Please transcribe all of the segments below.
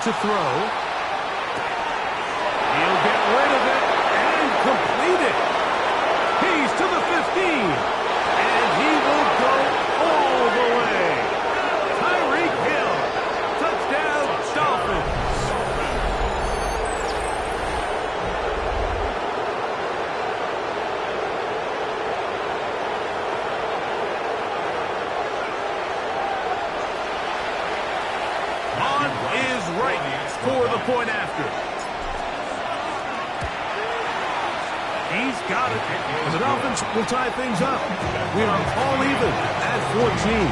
To throw. He'll get rid of it and complete it. He's to the 15. And he will go all the way. Tyreek Hill. Touchdown, Dolphins. For the point after. He's got it. And the Dolphins will tie things up. We are all even at 14.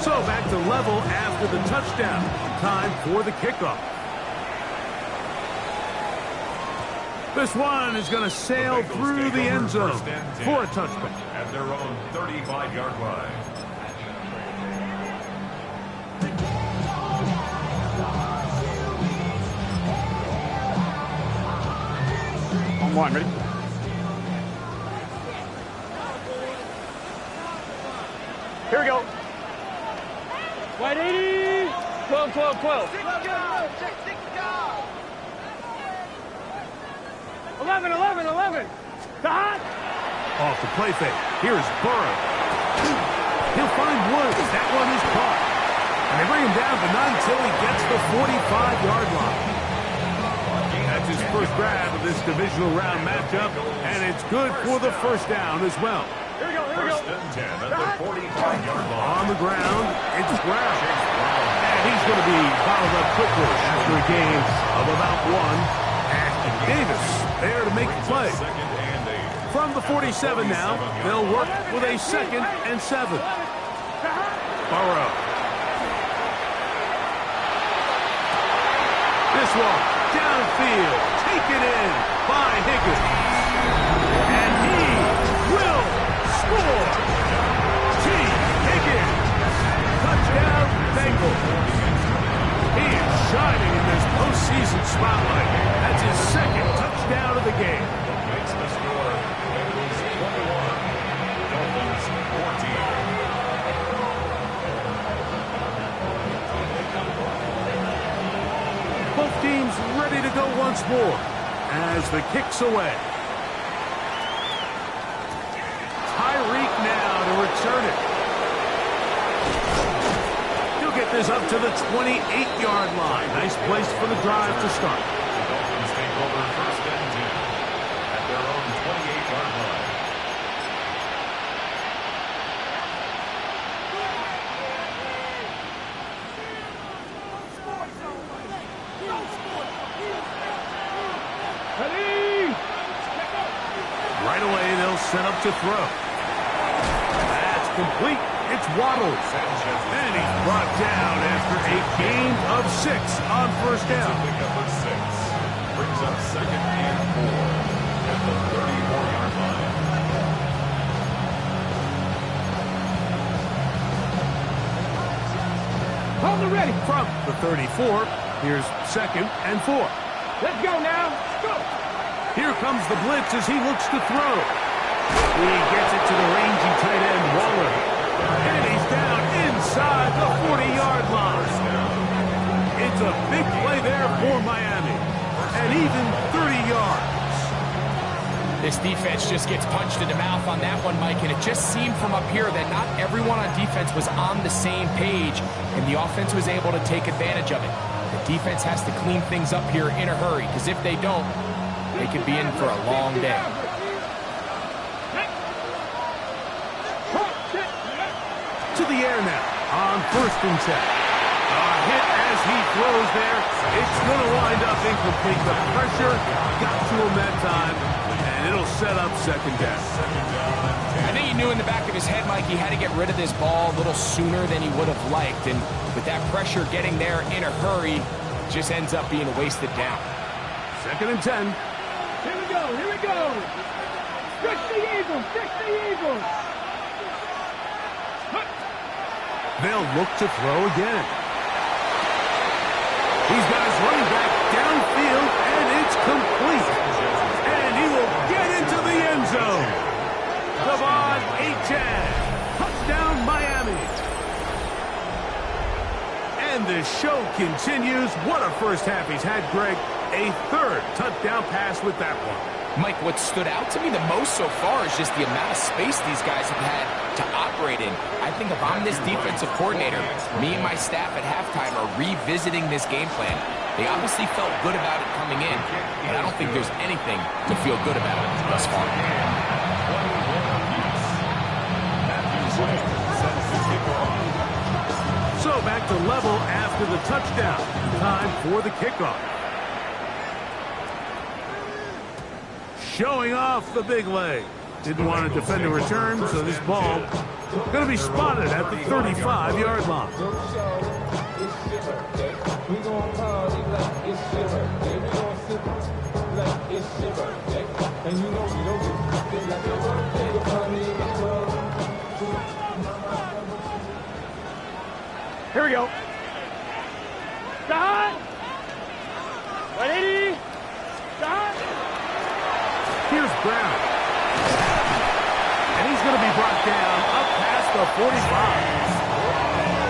So back to level after the touchdown. Time for the kickoff. This one is going to sail through the end zone for a touchback. At their own 35-yard line. On one, ready? Here we go. Wide 80. 12, 12, 12. 11, 11, 11. The hot. Off the play fake. Here is Burrow. He'll find Woods. That one is caught. And they bring him down, but not until he gets the 45-yard line. That's his first grab of this divisional round matchup, and it's good for the first down as well. Here we go, here we go. First and 10 at the 45-yard line. On the ground, it's Brown. And he's going to be fouled up quickly after a gain of about one. And Davis there to make the play. From the 47 now, they'll work with a 2nd and 7. Burrow. This one, downfield, taken in by Higgins. And he will score. T. Higgins. Touchdown, Bengals. He is shining in this postseason spotlight. That's his 2nd touchdown of the game. Makes the score. Bengals 21. Dolphins 14. Both teams ready to go once more as the kick's away. Tyreek now to return it. He'll get this up to the 28-yard line. Nice place for the drive to start. The Dolphins take over first and 10 at their own 28-yard line. Right away, they'll set up to throw. That's complete. It's Waddle. And he's brought down after a gain of 6 on first down. Pick up a 6. Brings up 2nd and 4 at the 34-yard line. Hold it ready. From the 34, here's 2nd and 4. Let's go now. Go. Here comes the blitz as he looks to throw. He gets it to the rangy tight end, Waller. And he's down inside the 40-yard line. It's a big play there for Miami. And even 30 yards. This defense just gets punched in the mouth on that one, Mike, and it just seemed from up here that not everyone on defense was on the same page, and the offense was able to take advantage of it. The defense has to clean things up here in a hurry, because if they don't, they could be in for a long day. To the air now on 1st and 10. A hit as he throws there. It's going to wind up incomplete. The pressure got to him that time, and it'll set up 2nd down. I think he knew in the back of his head, Mike, he had to get rid of this ball a little sooner than he would have liked, and with that pressure getting there in a hurry, it just ends up being a wasted down. 2nd and 10. Here we go, here we go. Fix the Eagles, fix the Eagles. They'll look to throw again. He's got his running back downfield, and it's complete. And he will get into the end zone. And the show continues. What a first half he's had, Greg. A third touchdown pass with that one. Mike, what stood out to me the most so far is just the amount of space these guys have had to operate in. I think if I'm this defensive coordinator, me and my staff at halftime are revisiting this game plan. They obviously felt good about it coming in, but I don't think there's anything to feel good about it thus far. So back to level after the touchdown. Time for the kickoff. Showing off the big leg. Didn't want to defend a return, so this ball going to be spotted at the 35-yard line. Here we go. Start. 180. Start. Here's Brown. And he's going to be brought down up past the 45.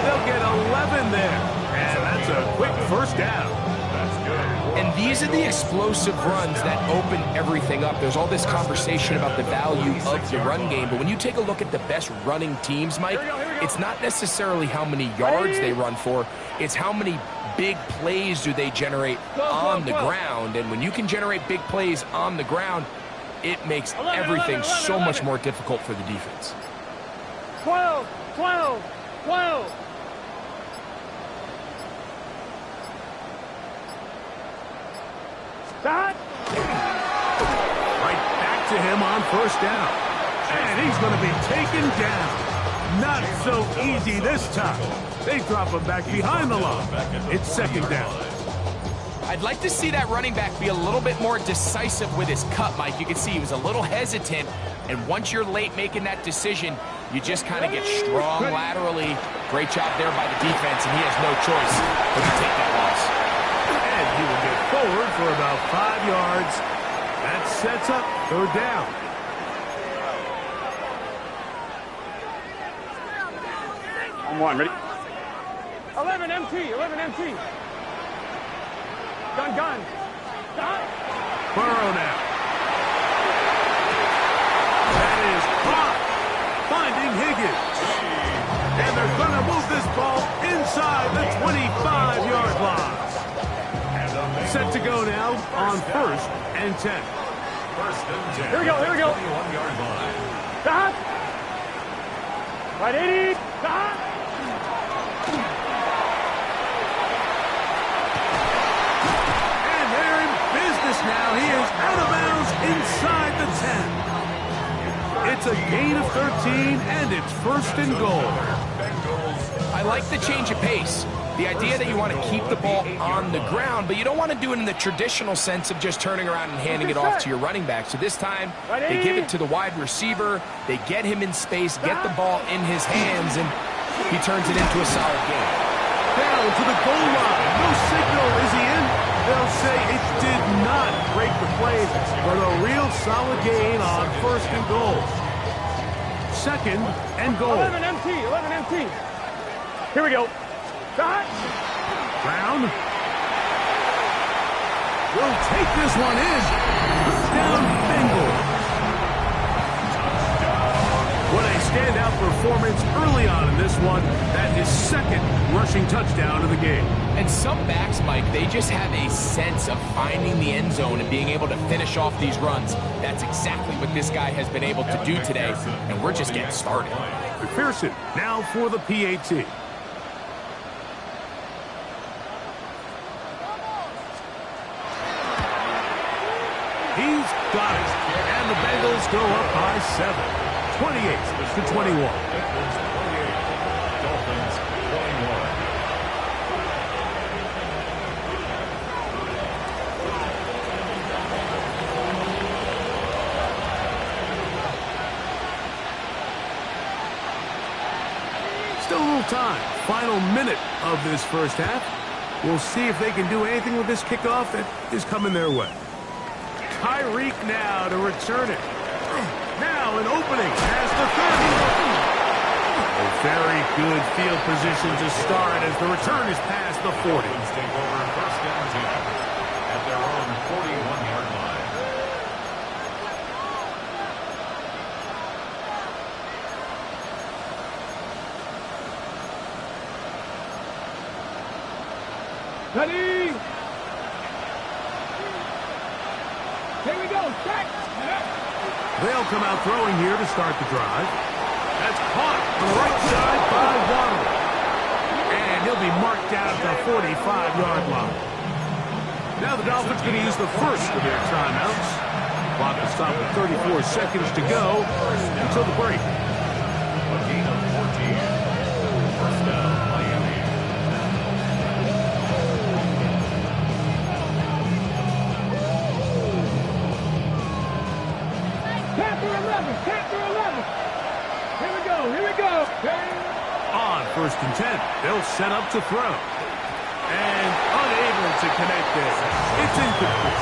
They'll get 11 there. And that's a quick first down. That's good. And these are the explosive runs that open everything up. There's all this conversation about the value of the run game, but when you take a look at the best running teams, Mike, it's not necessarily how many yards they run for, it's how many big plays do they generate on the ground. And when you can generate big plays on the ground, it makes everything so much more difficult for the defense. 12, 12, 12. Start. Right back to him on first down. And he's going to be taken down. Not so easy this time. They drop him back behind the line. It's second down. I'd like to see that running back be a little bit more decisive with his cut, Mike. You can see he was a little hesitant, and once you're late making that decision, you just kind of get strong laterally. Great job there by the defense, and he has no choice but to take that loss. And he will get forward for about 5 yards. That sets up third down. On one, ready? 11 MT, 11 MT. Gun, gun. Stop. Burrow now. That is caught. Finding Higgins. And they're going to move this ball inside the 25-yard line. Set to go now on first and 10. First and 10. Here we go, here we go. 21-yard line. Stop. Right 80. Stop. And they're in business now. He is out of bounds inside the 10. It's a gain of 13, and it's first and goal. I like the change of pace. The idea that you want to keep the ball on the ground, but you don't want to do it in the traditional sense of just turning around and handing it off to your running back. So this time, they give it to the wide receiver. They get him in space, get the ball in his hands, and he turns it into a solid game. Down to the goal line. No signal. Is he in? They'll say it did not break the play, but a real solid gain on first and goal. Second and goal. 11 MT, 11 MT. Here we go. Start. Brown will take this one in. Touchdown Bengals. What a standout performance early on in this one. That is second rushing touchdown of the game. And some backs, Mike, they just have a sense of finding the end zone and being able to finish off these runs. That's exactly what this guy has been able to do today, and we're just getting started. McPherson now for the PAT. He's got it. And the Bengals go up by 7. 28-21. Dolphins 21. Still a little time. Final minute of this first half. We'll see if they can do anything with this kickoff that is coming their way. Tyreek now to return it. Now an opening past the 30. A very good field position to start as the return is past the 40. Take over first and 10 at their own 41-yard line. Ready? Here we go. Check. They'll come out throwing here to start the drive. That's caught on the right side by Waddle. And he'll be marked down at the 45-yard line. Now the Dolphins going to use the first of their timeouts. Clock will stop with 34 seconds to go until the break. A gain of 14. First down, Miami. Capture 11. Capture 11. Here we go. Here we go. On first and 10, they'll set up to throw. And unable to connect there. It's incomplete.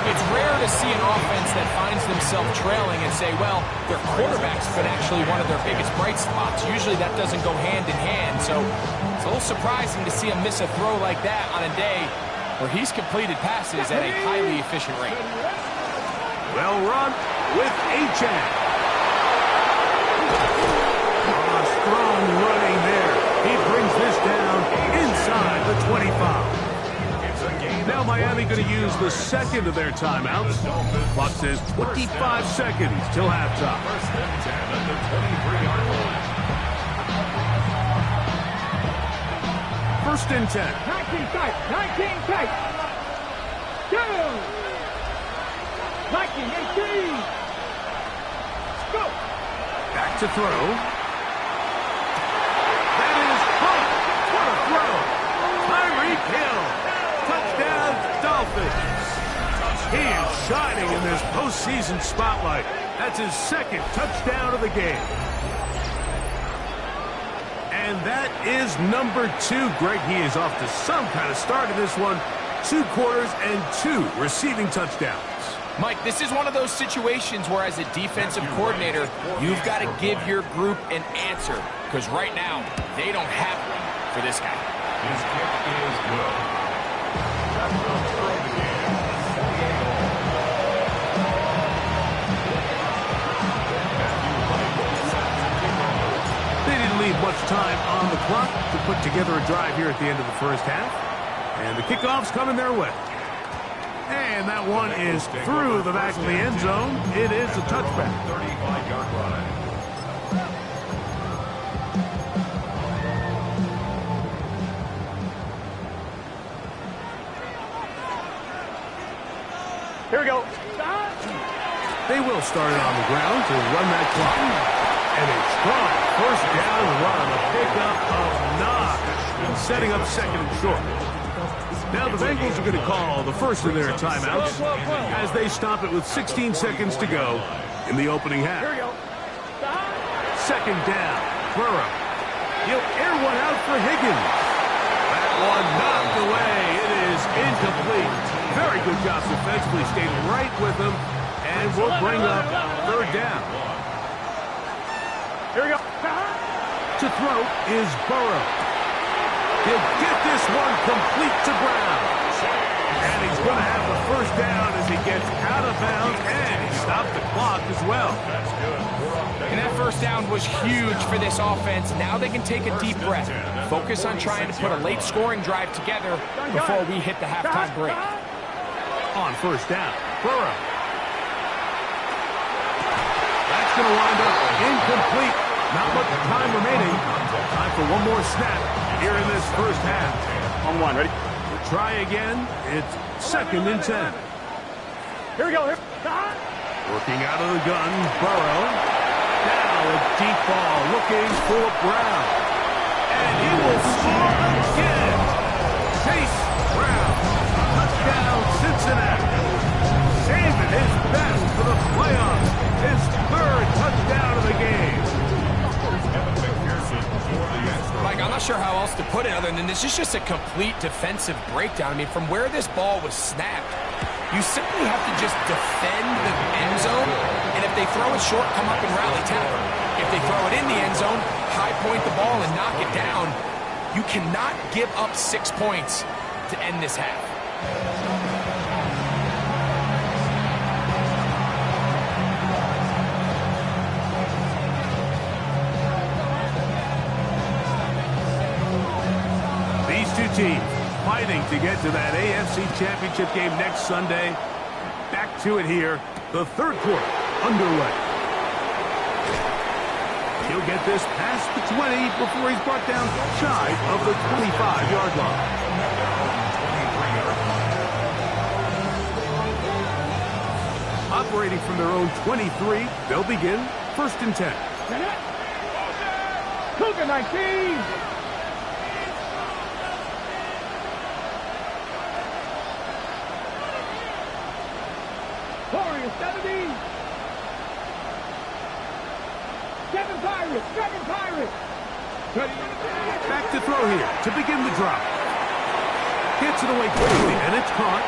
It's rare to see an offense that finds themselves trailing and say, well, their quarterback's been actually one of their biggest bright spots. Usually that doesn't go hand in hand, so it's a little surprising to see him miss a throw like that on a day where he's completed passes at a highly efficient rate. Well run with H.N. Strong running there. He brings this down inside the 25. Now Miami going to use the second of their timeouts. Clock says 25 seconds till halftime. First and 10 at the 23-yard line. First and 10. 19 tight. 19 tight. Go. 19, 18. Go. Back to throw. That is caught. What a throw. Tyreek Hill. Touchdown, Dolphins. He is shining in this postseason spotlight. That's his second touchdown of the game. And that is number 2. Greg, he is off to some kind of start in this one. 2 quarters and 2 receiving touchdowns. Mike, this is one of those situations where as a defensive coordinator, you've got to give your group an answer. Because right now, they don't have one for this guy. His kick is good. They didn't leave much time on the clock to put together a drive here at the end of the first half. And the kickoff's coming their way. And that one is through the back of the end zone. It is a touchback. 35-yard line. Here we go. They will start it on the ground to run that clock. And a strong first down run, a pickup of 9, setting up second and short. Now the Bengals are going to call the first of their timeouts as they stop it with 16 seconds to go in the opening half. Here we go. Second down, Burrow. He'll air one out for Higgins. That one knocked away. It is incomplete. Very good job defensively, stayed right with him, and will bring up third down. Here we go. To throw is Burrow. He'll get this one complete to Brown. And he's going to have the first down as he gets out of bounds, and he stopped the clock as well. And that first down was huge for this offense. Now they can take a deep breath. Focus on trying to put a late scoring drive together before we hit the halftime break. On first down, Burrow. That's going to wind up incomplete. Not much time remaining. Time for one more snap here in this first half. On one, ready? We'll try again. It's second and 10. Here we go. Here. Working out of the gun, Burrow. Now a deep ball looking for Brown. And he will score again. Chase Brown. Touchdown, Cincinnati. Saving his best for the playoffs. His third touchdown of the game. Mike, I'm not sure how else to put it other than this is just a complete defensive breakdown. I mean, from where this ball was snapped, you simply have to just defend the end zone, and if they throw it short, come up and rally tackle. If they throw it in the end zone, high point the ball and knock it down, you cannot give up 6 points to end this half. These two teams fighting to get to that AFC Championship game next Sunday. Back to it here. The third quarter underway. He'll get this past the 20 before he's brought down shy of the 25-yard line. Operating from their own 23, they'll begin 1st and 10. Cougar 19. Warriors 70. 7 Pirates. 7 Pirates. Back to throw here to begin the drop. Gets it away quickly, and it's caught.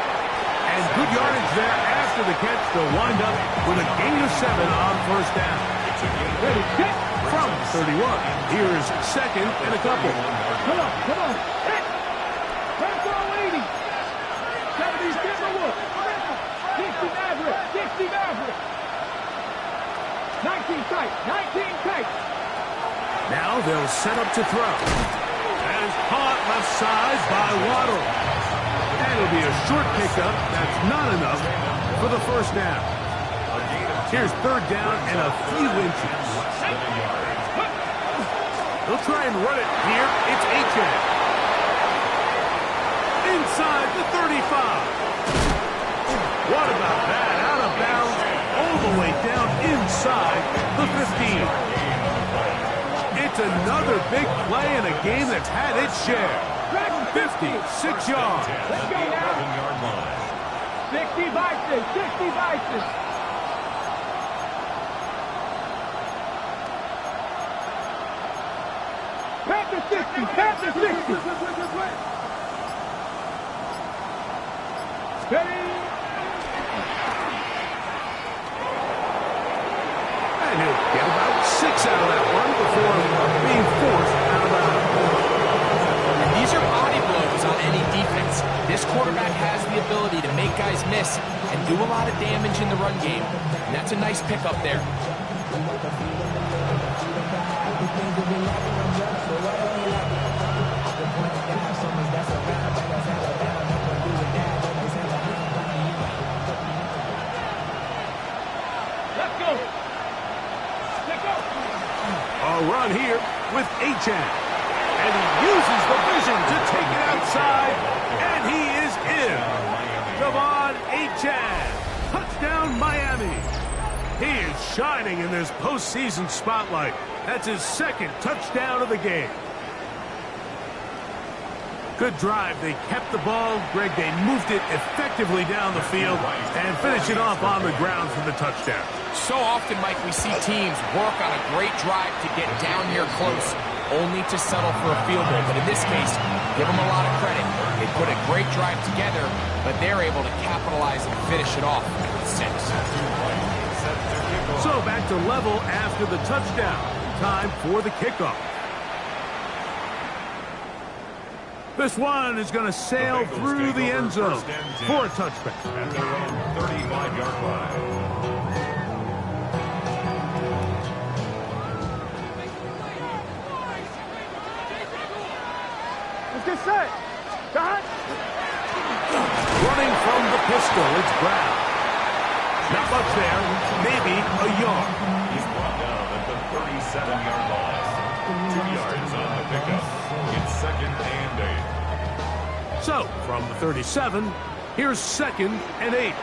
And good yardage there after the catch. They'll wind up with a gain of 7 on 1st down. Ready, set. From 31, here's 2nd and a couple. Come on, come on. Hit. Back throw 80. 70 Timberwood. 60 Maverick. 60 Maverick. 19 tight. 19 tight. Now they'll set up to throw. And it's caught left side by Waddle. And it'll be a short pickup. That's not enough for the 1st down. Here's 3rd down and a few inches. They'll try and run it here. It's Achan. Inside the 35. What about that? Out of bounds. All the way down inside the 15. It's another big play in a game that's had its share. 56 yards. Let's go now. 60 Vices. 60 Vices. Panther 60. Panther 60. Steady. And he'll get about 6 out of that one before being forced out of bounds. And these are body blows on any defense. This quarterback has the ability to make guys miss and do a lot of damage in the run game. And that's a nice pickup there. Let's go. Let's go. A run here with Achan. And he uses the vision to take it outside. And he is in. Devon Achan. Touchdown, Miami. He is shining in this postseason spotlight. That's his 2nd touchdown of the game. Good drive. They kept the ball. Greg, they moved it effectively down the field and finish it off on the ground for the touchdown. So often, Mike, we see teams work on a great drive to get down here close, only to settle for a field goal. But in this case, give them a lot of credit. They put a great drive together, but they're able to capitalize and finish it off with 6. So back to level after the touchdown. Time for the kickoff. This one is going to sail through the end zone for a touchback. At their own 35-yard line. Let's get set. Got. Running from the pistol, it's Brown. Not much there, maybe a yard. He's brought down at the 37-yard line. 2 yards on the pickup. It's 2nd and 8. So, from the 37, here's 2nd and 8.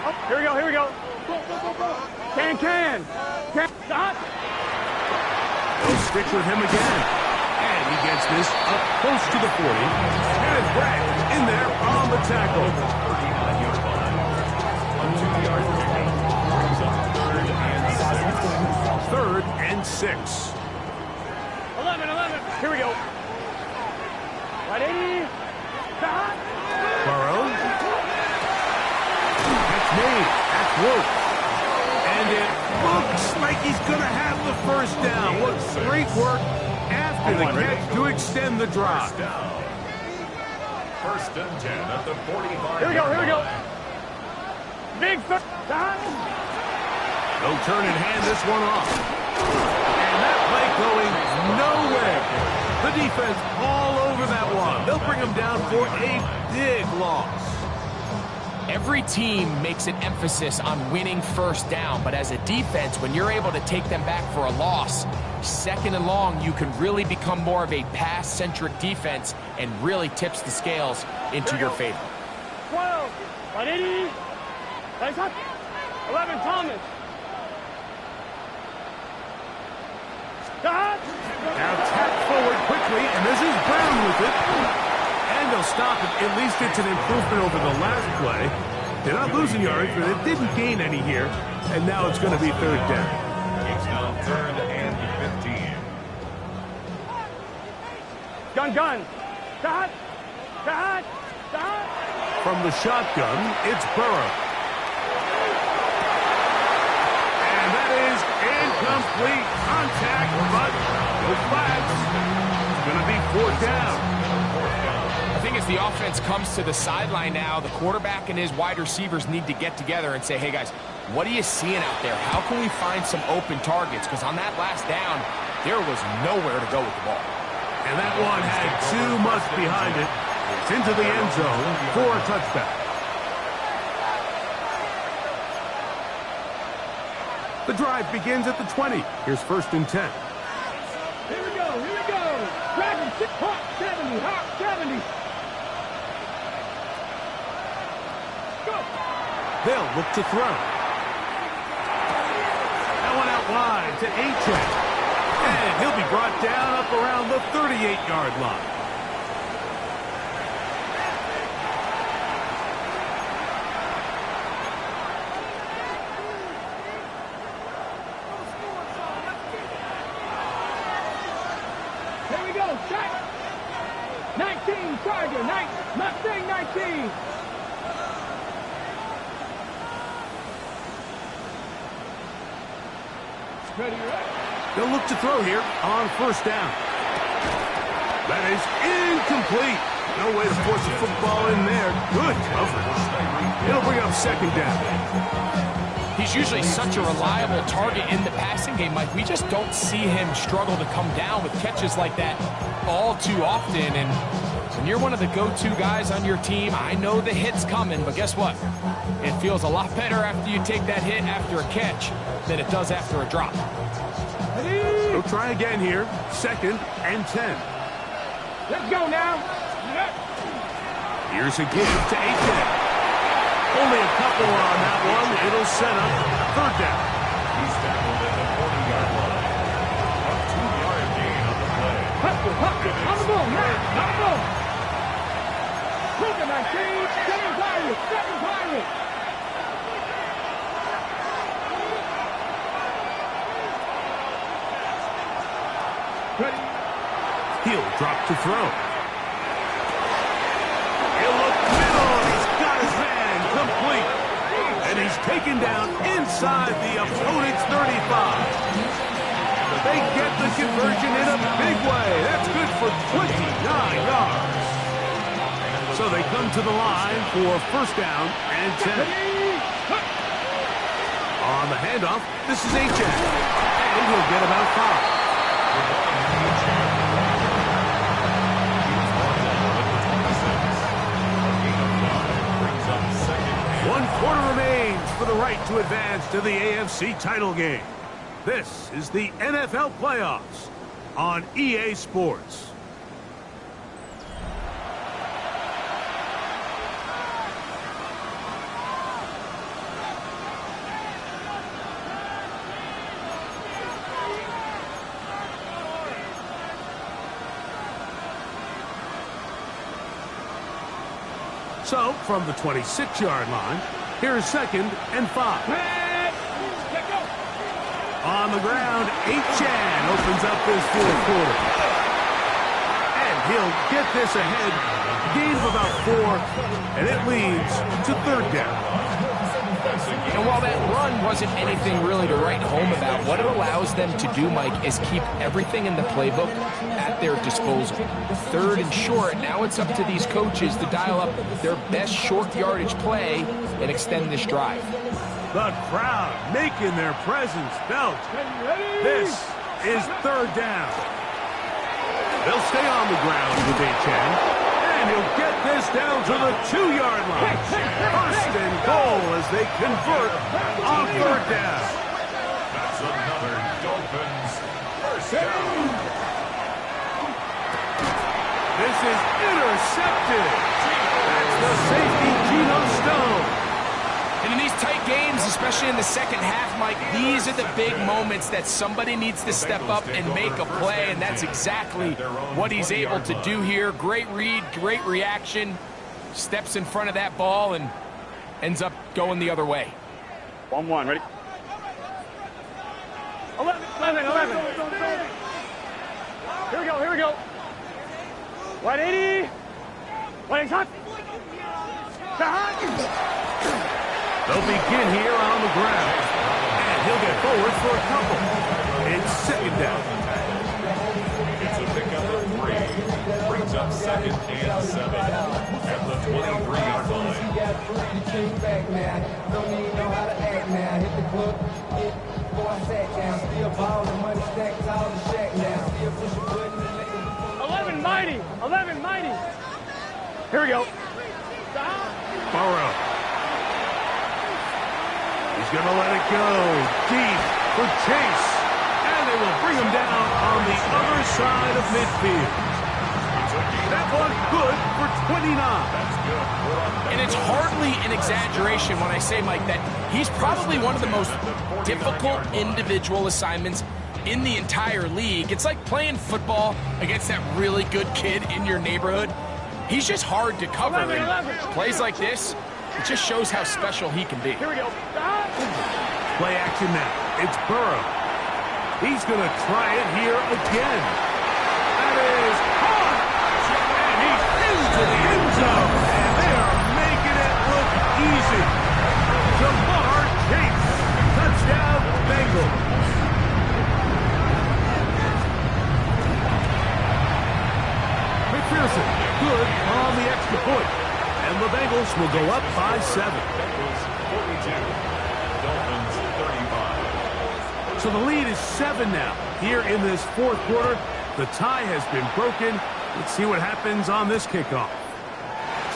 Oh, here we go, here we go. Can. Got. They'll stick with him again. And he gets this up close to the 40. And Bragg in there on the tackle. 39-yard line. A 2-yard pickup. Brings up 3rd and 6. 3rd and 6. 11. Here we go. Ready? Got. Burrow. That's made. That's work. And it looks like He's going to have the first down. What great work after the catch to extend the drive. First down. First and 10 at the 45. Here we go, here we go. Big first down. They'll turn and hand this one off. And that play going nowhere. The defense all over that one. They'll bring him down for a big loss. Every team makes an emphasis on winning first down, but as a defense, when you're able to take them back for a loss, second and long, you can really become more of a pass-centric defense and really tips the scales into your favor. 12, 180, 11, Thomas. Now tap forward quickly, and this is Brown with it. And they'll stop it. At least it's an improvement over the last play. They're not losing yards, but it didn't gain any here. And now it's going to be third down. It's now third and 15. Gun. Dot. From the shotgun, it's Burrow. And that is incomplete. Contact, but no flags. It's going to be fourth down. I think as the offense comes to the sideline now, the quarterback and his wide receivers need to get together and say, hey, guys, what are you seeing out there? How can we find some open targets? Because on that last down, there was nowhere to go with the ball. And that one had too much behind it. It's into the end zone for a touchback. The drive begins at the 20. Here's first and 10. Here we go. Dragon, 6, hot 70, hot 70. Go. They'll look to throw. That one out wide to Achane. And he'll be brought down up around the 38-yard line. Here we go. Shot. 19, Tiger. Mustang 19. Ready, right? They'll look to throw here on first down. That is incomplete. No way to force the football in there. Good coverage. It'll bring up second down. He's usually such a reliable target in the passing game, Mike. We just don't see him struggle to come down with catches like that all too often. And when you're one of the go-to guys on your team, I know the hit's coming, but guess what? It feels a lot better after you take that hit after a catch than it does after a drop. They'll try again here. Second and 10. Let's go now. Here's a give to Achane. Only a couple on that one. It'll set up third down. He's tackled at the 40-yard line. A 2-yard gain on the play. On the ball, now. On the ball. Look at that team. Second pirate. Ready. He'll drop to throw. He'll look middle. He's got his man complete. And he's taken down inside the opponent's 35. They get the conversion in a big way. That's good for 29 yards. So they come to the line for first down and 10. On the handoff, this is Achane. And he'll get about 5. One quarter remains for the right to advance to the AFC title game. This is the NFL playoffs on EA Sports. So, from the 26-yard line, here's second and 5. On the ground, Achane opens up this fourth quarter. And he'll get this ahead. Gain of about 4, and it leads to third down. And while that run wasn't anything really to write home about, what it allows them to do, Mike, is keep everything in the playbook at their disposal. 3rd and short, now it's up to these coaches to dial up their best short yardage play and extend this drive. The crowd making their presence felt. This is 3rd down. They'll stay on the ground with H.N. And he'll get this down to the 2-yard line. 1st and goal as they convert on 3rd down. That's another Dolphins first down. This is intercepted. That's the safety, Geno Stone. And in these tight games, especially in the second half, Mike, these are the big moments that somebody needs to step up and make a play, and that's exactly what he's able to do here. Great read, great reaction, steps in front of that ball and ends up going the other way. 1-1, ready? 11. Here we go. 180. 180. They'll begin here on the ground. And he'll get forward for a couple. It's 2nd down. It's a pickup of 3. Brings up 2nd and 7 at the 23-yard line. Don't even know how to act now. Hit the club, before I sat down. Still ballin', money stacked tall and shack now. Still push a button and let it. 11 mighty. Here we go. Burrow. He's going to let it go deep for Chase. And they will bring him down on the other side of midfield. That one good for 29. And it's hardly an exaggeration when I say, Mike, that he's probably one of the most difficult individual assignments in the entire league. It's like playing football against that really good kid in your neighborhood. He's just hard to cover. And plays like this, it just shows how special he can be. Here we go. Play action now. It's Burrow. He's going to try it here again. That is caught. And he's into the end zone. And they are making it look easy. Jamar Chase. Touchdown, Bengals. McPherson, good on the extra point. And the Bengals will go up by 7. Bengals 42. Dolphins 35. So the lead is 7 now. Here in this 4th quarter, the tie has been broken. Let's see what happens on this kickoff.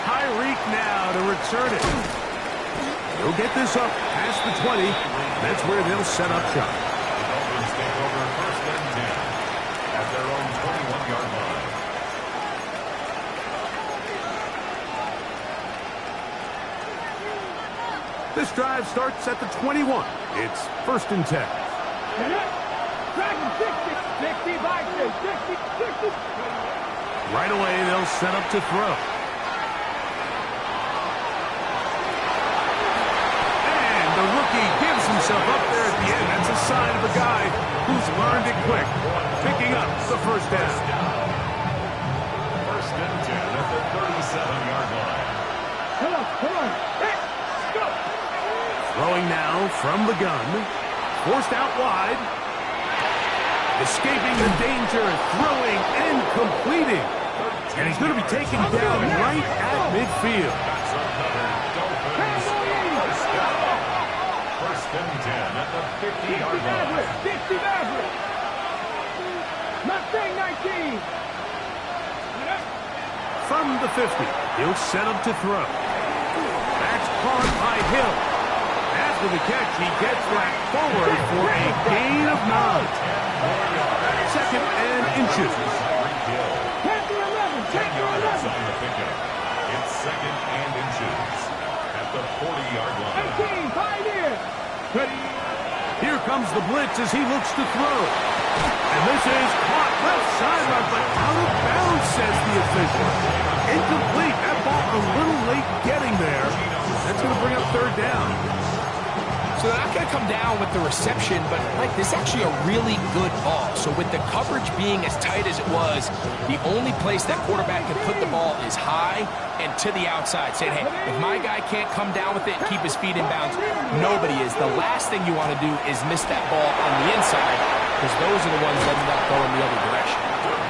Tyreek now to return it. He'll get this up past the 20. That's where they'll set up shop. The Dolphins take over 1st and 10 at their own 21-yard line. This drive starts at the 21. It's 1st and 10. Right away, they'll set up to throw. And the rookie gives himself up there at the end. That's a sign of a guy who's learned it quick. Picking up the 1st down. 1st and 10 at the 37-yard line. Come on. Hey, go. Throwing now from the gun. Forced out wide. Escaping the danger, throwing and completing. And he's going to be taken down right at midfield. That's another Dolphins first down. 1st and 10 at the 50-yard line. 50 Maverick. Mustang 19. From the 50, he'll set up to throw. That's caught by Hill. After the catch, he gets that forward for a gain of 9. 2nd and inches. 10 yards on the pickup. It's 2nd and inches at the 40-yard line. 18, Pioneer. Here comes the blitz as he looks to throw. And this is caught left sideline, but out of bounds, says the official. Incomplete. That ball a little late getting there. That's going to bring up 3rd down. So they're not going to come down with the reception, but Mike, this is actually a really good ball. So with the coverage being as tight as it was, the only place that quarterback can put the ball is high and to the outside, saying, hey, if my guy can't come down with it and keep his feet in bounds, nobody is. The last thing you want to do is miss that ball on the inside, because those are the ones that end up going the other direction.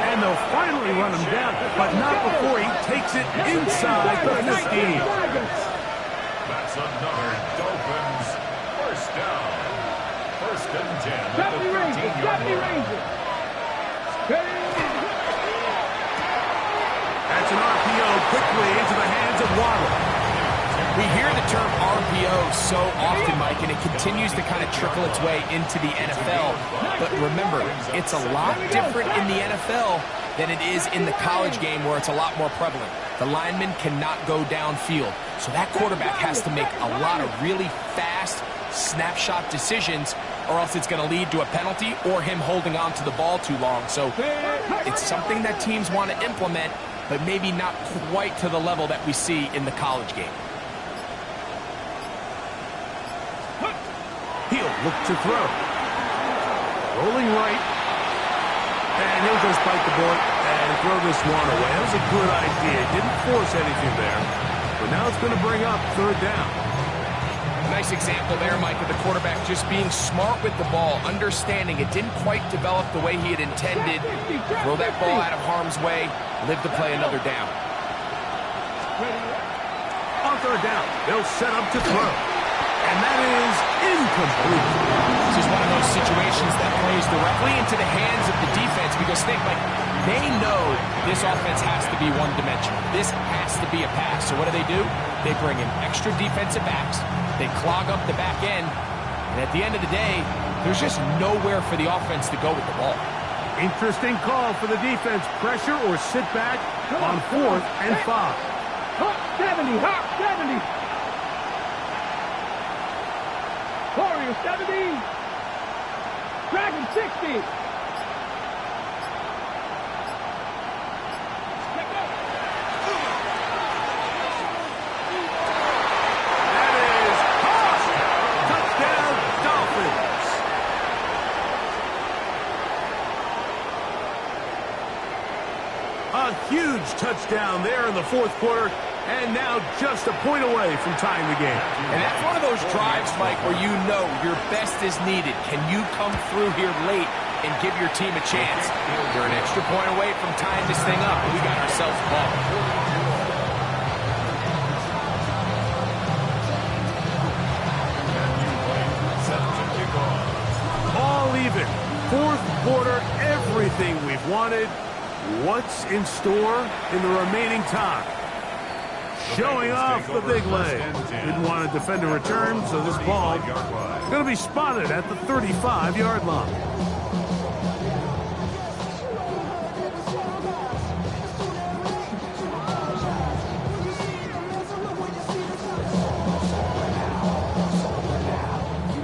And they'll finally run him down, but not before he takes it inside the 15. That's another Dolphins first down. First and 10 at the 13-yard line. That's an RPO quickly into the hands of Waddle. We hear the term RPO so often, Mike, and it continues to kind of trickle its way into the NFL. But remember, it's a lot different in the NFL than it is in the college game where it's a lot more prevalent. The lineman cannot go downfield. So that quarterback has to make a lot of really fast snapshot decisions, or else it's going to lead to a penalty or him holding on to the ball too long. So it's something that teams want to implement, but maybe not quite to the level that we see in the college game. He'll look to throw. Rolling right. And he'll just bite the bullet and throw this one away. That was a good idea. Didn't force anything there. But now it's going to bring up third down. Nice example there, Mike, of the quarterback just being smart with the ball, understanding it didn't quite develop the way he had intended. Throw that ball out of harm's way, live to play another down. On third down, they'll set up to throw. And that is incomplete. This is one of those situations that plays directly into the hands of the defense, because think, like, they know this offense has to be one-dimensional. This has to be a pass. So what do? They bring in extra defensive backs. They clog up the back end. And at the end of the day, there's just nowhere for the offense to go with the ball. Interesting call for the defense. Pressure or sit back on 4th and 5. Hop 70, hop 70. Warrior 70. Dragon 60. That is caught. Touchdown, Dolphins. A huge touchdown there in the fourth quarter. And now just a point away from tying the game. And that's one of those drives, Mike, where you know your best is needed. Can you come through here late and give your team a chance? You're an extra point away from tying this thing up. We got ourselves a ball. All even. Fourth quarter, everything we've wanted. What's in store in the remaining time? Showing off the big leg. Didn't want to defend a return, so this ball is going to be spotted at the 35-yard line.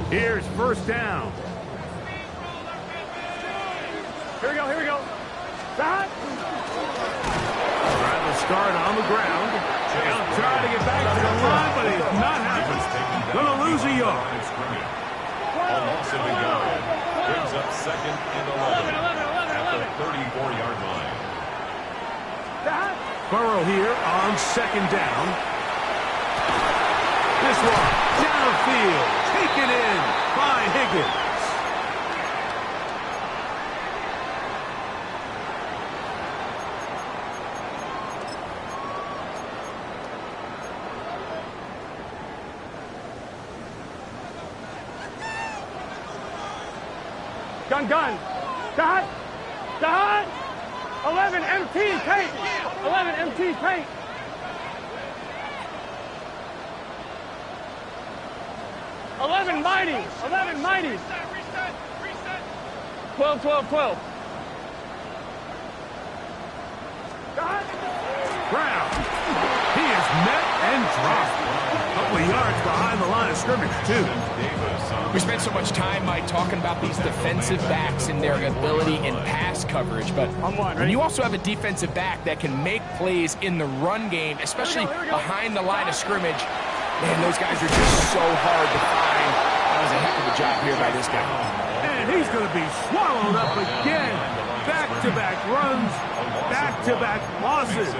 Here's first down. Here we go. Stop. Trying to start on the ground. He'll try to get back to the line, but it's not happening. Going to lose a yard. A loss of a yard. Brings up second and 11 at the 34-yard line. Burrow here on second down. This one downfield. Taken in by Higgins. Gun. Dot. 11 MT paint. 11 MT paint. Eleven mighty. 12. Brown. He is met and dropped. A couple of yards behind the line of scrimmage, too. We spent so much time, Mike, talking about these defensive backs and their ability in pass coverage, but when you also have a defensive back that can make plays in the run game, especially behind the line of scrimmage, man, those guys are just so hard to find on a job here by this guy. And he's going to be swallowed up again. Back-to-back runs, back-to-back losses.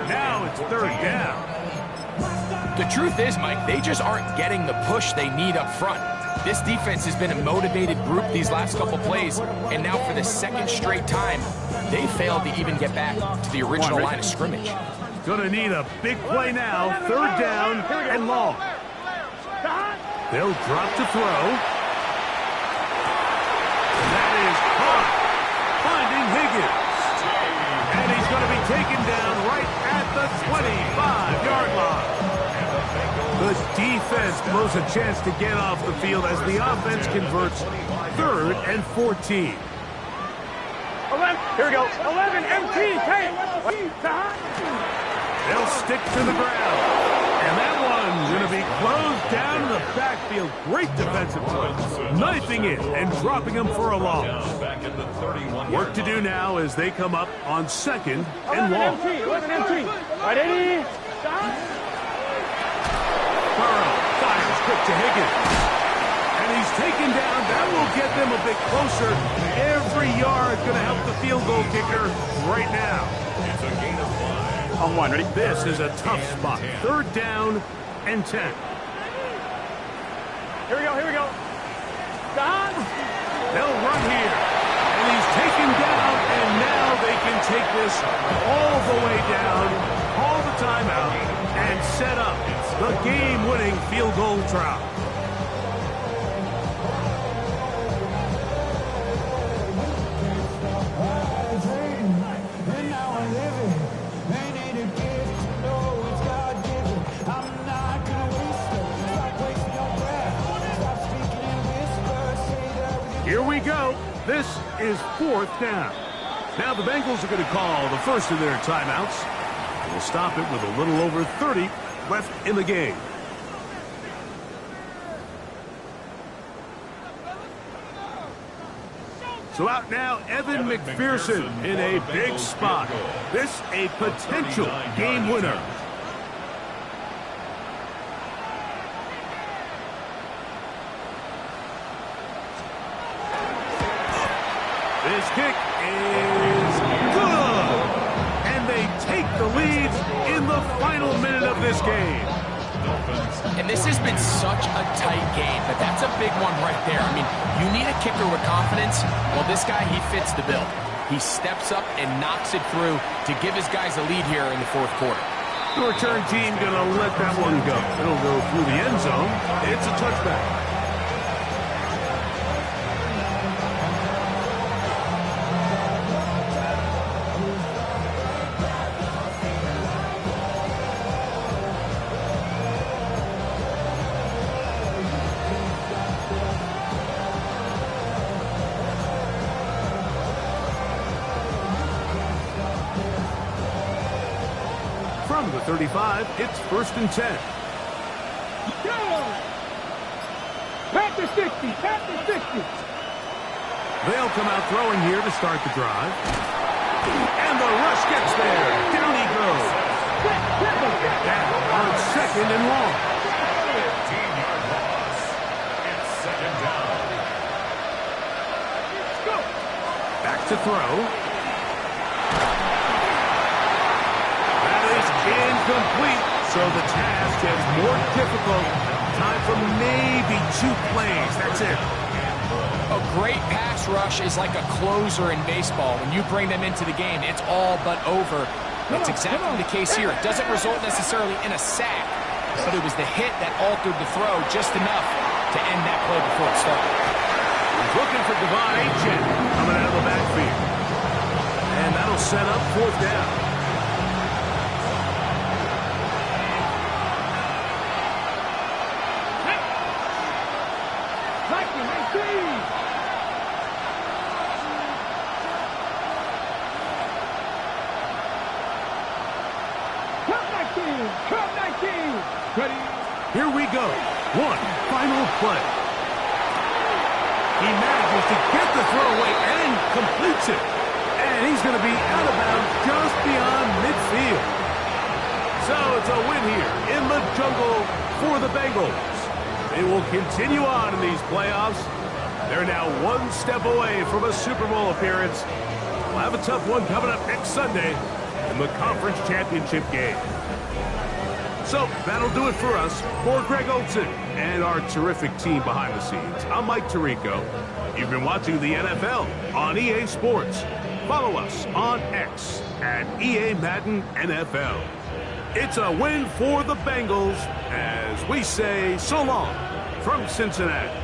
Now it's third down. The truth is, Mike, they just aren't getting the push they need up front. This defense has been a motivated group these last couple plays, and now for the second straight time, they failed to even get back to the original line of scrimmage. Gonna need a big play now. Third down and long. They'll drop to throw. That is caught. Finding Higgins. And he's going to be taken down right at the 25-yard line. The defense blows a chance to get off the field as the offense converts 3rd and 14. 11, here we go. 11, MT, take. They'll stick to the ground. And that one's going to be closed down in the backfield. Great defensive play. Knifing it and dropping him for a loss. Work to do now as they come up on 2nd and long. 11 MT. Right, Eddie. Burrow fires quick to Higgins. And he's taken down. That will get them a bit closer. Every yard going to help the field goal kicker right now. It's a gain of 5. On 1, ready? This is a tough spot. 3rd down and 10. Here we go, here we go. Don. They'll run here. And he's taken down, and now they can take this all the way down, call the timeout, and set up the game-winning field goal try. Here we go. This is 4th down. Now the Bengals are going to call the first of their timeouts. We'll stop it with a little over 30 left in the game. So out now, Evan McPherson in a big spot. This a potential game winner. This kick is good. And they take the lead in the final minute of this game. And this has been such a tight game, but that's a big one right there. I mean, you need a kicker with confidence. Well, this guy, he fits the bill. He steps up and knocks it through to give his guys a lead here in the 4th quarter. The return team going to let that one go. It'll go through the end zone. It's a touchback. From the 35, it's 1st and 10. Go! Back to 60, back to 60. They'll come out throwing here to start the drive. And the rush gets there. Down he goes. Down on 2nd and long. 15-yard loss. It's 2nd down. Back to throw. Incomplete, so the task gets more difficult. Time for maybe 2 plays. That's it. A great pass rush is like a closer in baseball. When you bring them into the game, it's all but over. That's exactly the case here. It doesn't result necessarily in a sack, but it was the hit that altered the throw just enough to end that play before it started. He's looking for Devon Achane coming out of the backfield. And that'll set up 4th down. Here we go. One final play. He manages to get the throw away and completes it. And he's going to be out of bounds just beyond midfield. So it's a win here in the jungle for the Bengals. They will continue on in these playoffs. They're now one step away from a Super Bowl appearance. We'll have a tough one coming up next Sunday in the conference championship game. So that'll do it for us. For Greg Olson and our terrific team behind the scenes, I'm Mike Tirico. You've been watching the NFL on EA Sports. Follow us on X at EA Madden NFL. It's a win for the Bengals as we say so long from Cincinnati.